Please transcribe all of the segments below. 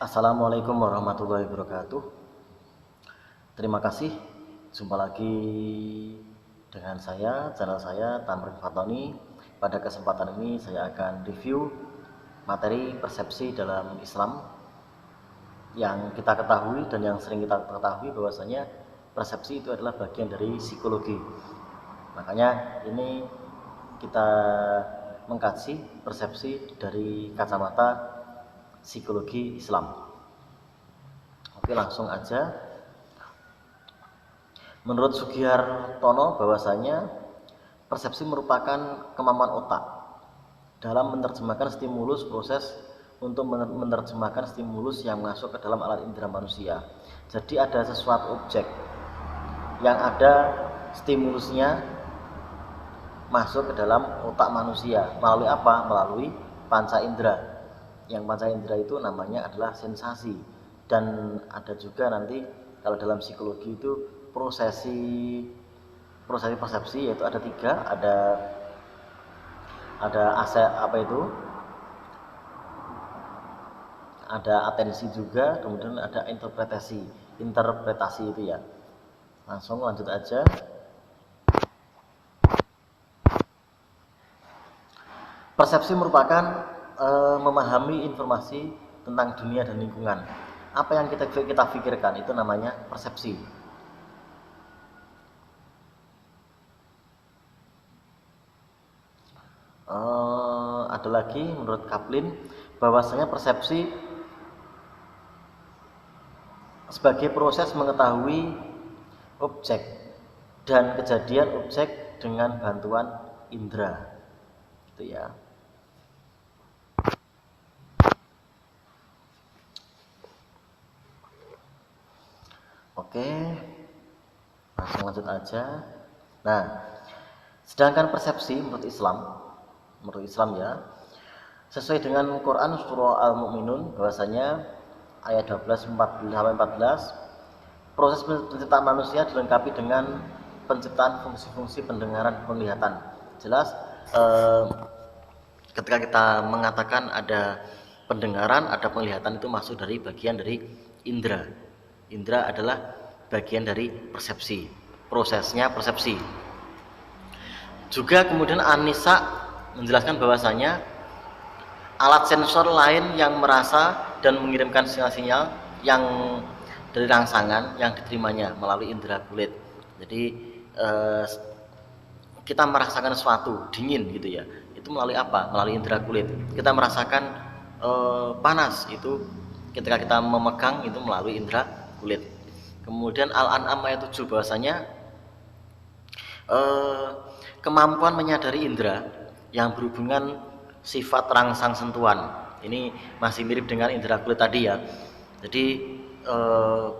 Assalamualaikum warahmatullahi wabarakatuh. Terima kasih. Jumpa lagi dengan channel saya Tamrin Fatoni. Pada kesempatan ini saya akan review materi persepsi dalam Islam. Yang kita ketahui dan yang sering kita ketahui bahwasanya persepsi itu adalah bagian dari psikologi. Makanya ini kita mengkaji persepsi dari kacamata psikologi Islam. Oke, langsung aja. Menurut Sugihartono bahwasanya persepsi merupakan kemampuan otak dalam menerjemahkan stimulus, proses untuk menerjemahkan stimulus yang masuk ke dalam alat indera manusia. Jadi ada sesuatu objek yang ada stimulusnya masuk ke dalam otak manusia melalui apa? Melalui panca indera. Yang panca indera itu namanya adalah sensasi, dan ada juga nanti kalau dalam psikologi itu prosesi persepsi, yaitu ada tiga, ada ada atensi juga, kemudian ada interpretasi itu ya. Langsung lanjut aja. Persepsi merupakan memahami informasi tentang dunia dan lingkungan. Apa yang kita pikirkan itu namanya persepsi. Ada lagi menurut Kaplan bahwasanya persepsi sebagai proses mengetahui objek dan kejadian objek dengan bantuan indera, gitu ya. Oke, langsung lanjut aja. Nah, sedangkan persepsi menurut Islam ya, sesuai dengan Quran surah Al-Mu'minun bahwasanya ayat 12-14, proses penciptaan manusia dilengkapi dengan penciptaan fungsi-fungsi pendengaran, penglihatan. Jelas ketika kita mengatakan ada pendengaran, ada penglihatan, itu masuk dari bagian dari indera. Indera adalah bagian dari persepsi, prosesnya persepsi. Juga kemudian Anissa menjelaskan bahwasanya alat sensor lain yang merasa dan mengirimkan sinyal-sinyal yang dari rangsangan yang diterimanya melalui indera kulit. Jadi kita merasakan sesuatu dingin gitu ya, itu melalui apa? Melalui indera kulit. Kita merasakan panas, itu ketika kita memegang, itu melalui indera kulit. Kemudian Al-An'am ayat 7 bahwasanya kemampuan menyadari indera yang berhubungan sifat rangsang sentuhan. Ini masih mirip dengan indera kulit tadi ya. Jadi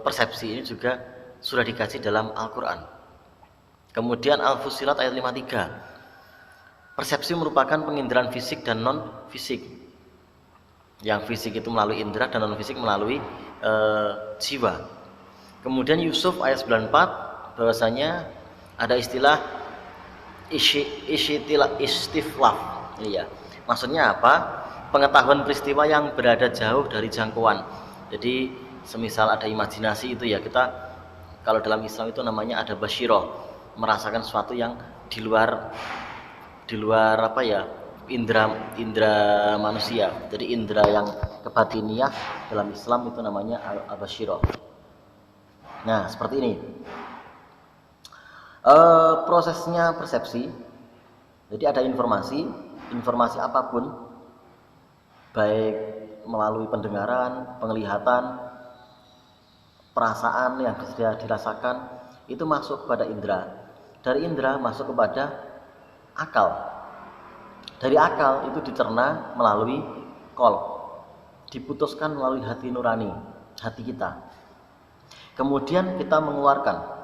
persepsi ini juga sudah dikaji dalam Al-Quran. Kemudian Al-Fussilat ayat 53, persepsi merupakan penginderaan fisik dan non fisik. Yang fisik itu melalui indera dan non fisik melalui jiwa. Kemudian Yusuf ayat 94 bahwasanya ada istilah istiflaf. Iya. Maksudnya apa? Pengetahuan peristiwa yang berada jauh dari jangkauan. Jadi semisal ada imajinasi itu ya, kita kalau dalam Islam itu namanya ada basyiroh, merasakan sesuatu yang di luar apa ya, indera manusia. Jadi indera yang kebatiniah dalam Islam itu namanya al-basyiroh. Nah, seperti ini prosesnya persepsi. Jadi ada informasi apapun, baik melalui pendengaran, penglihatan, perasaan yang bisa dirasakan, itu masuk kepada indera. Dari indera masuk kepada akal. Dari akal itu dicerna melalui qalb, diputuskan melalui hati nurani, hati kita. Kemudian kita mengeluarkan,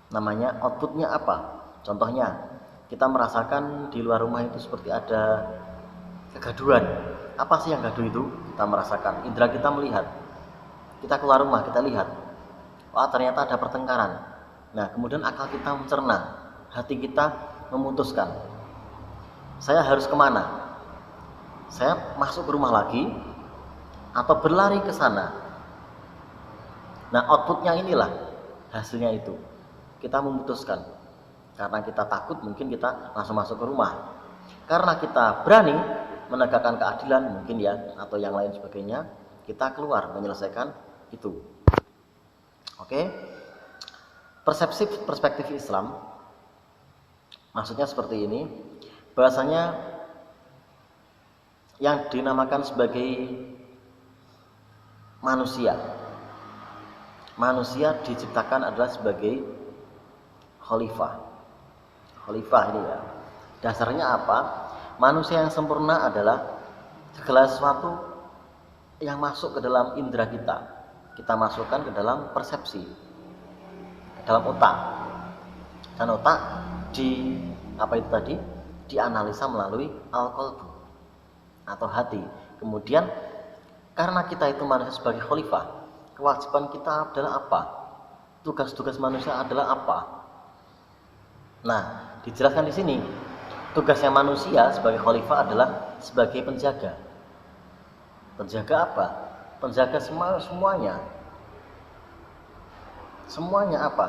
namanya outputnya apa? Contohnya kita merasakan di luar rumah itu seperti ada kegaduhan. Apa sih yang gaduh itu? Kita merasakan, indera kita melihat. Kita keluar rumah, kita lihat, wah ternyata ada pertengkaran. Nah, kemudian akal kita mencerna, hati kita memutuskan, saya harus kemana? Saya masuk ke rumah lagi atau berlari ke sana. Nah, outputnya inilah hasilnya itu. Kita memutuskan. Karena kita takut, mungkin kita langsung masuk ke rumah. Karena kita berani menegakkan keadilan, mungkin ya, atau yang lain sebagainya, kita keluar menyelesaikan itu. Oke? Persepsi perspektif Islam, maksudnya seperti ini, bahasanya yang dinamakan sebagai manusia diciptakan adalah sebagai khalifah ini ya. Dasarnya apa? Manusia yang sempurna adalah segala sesuatu yang masuk ke dalam indera kita masukkan ke dalam persepsi, ke dalam otak, dan otak dianalisa melalui al-qalbu atau hati. Kemudian karena kita itu manusia sebagai khalifah, kewajiban kita adalah apa? Tugas-tugas manusia adalah apa? Nah, dijelaskan di sini, tugasnya manusia sebagai khalifah adalah sebagai penjaga. Penjaga apa? Penjaga semuanya. Semuanya apa?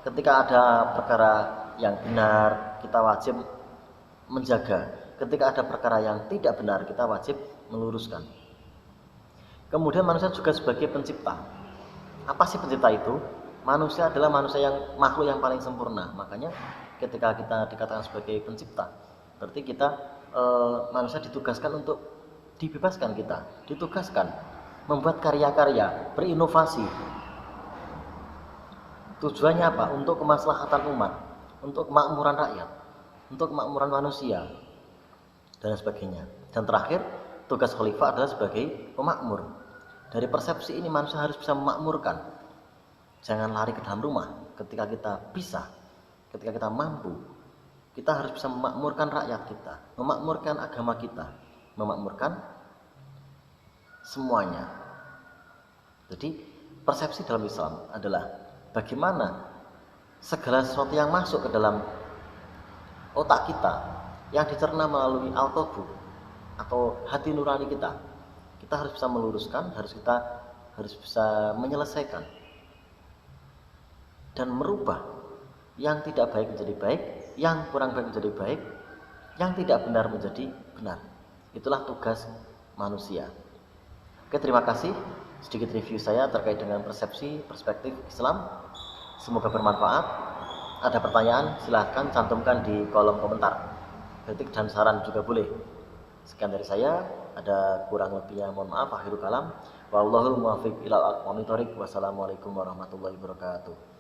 Ketika ada perkara yang benar, kita wajib menjaga. Ketika ada perkara yang tidak benar, kita wajib meluruskan. Kemudian manusia juga sebagai pencipta. Apa sih pencipta itu? Manusia adalah makhluk yang paling sempurna. Makanya ketika kita dikatakan sebagai pencipta, berarti kita manusia ditugaskan untuk dibebaskan, kita ditugaskan membuat karya-karya, berinovasi. Tujuannya apa? Untuk kemaslahatan umat, untuk kemakmuran rakyat, untuk kemakmuran manusia, dan sebagainya. Dan terakhir, tugas khalifah adalah sebagai pemakmur. Dari persepsi ini manusia harus bisa memakmurkan. Jangan lari ke dalam rumah. Ketika kita bisa, ketika kita mampu, kita harus bisa memakmurkan rakyat kita, memakmurkan agama kita, memakmurkan semuanya. Jadi persepsi dalam Islam adalah bagaimana segala sesuatu yang masuk ke dalam otak kita, yang dicerna melalui al-qalbu atau hati nurani kita harus bisa meluruskan, harus bisa menyelesaikan dan merubah yang tidak baik menjadi baik, yang kurang baik menjadi baik, yang tidak benar menjadi benar. Itulah tugas manusia. Oke, terima kasih. Sedikit review saya terkait dengan persepsi perspektif Islam. Semoga bermanfaat. Ada pertanyaan, silahkan cantumkan di kolom komentar. Kritik dan saran juga boleh. Sekian dari saya. Ada kurang lebihnya mohon maaf. Akhirul kalam. Wallahul muwaffiq ilal aqwamit thoriq. Wassalamualaikum warahmatullahi wabarakatuh.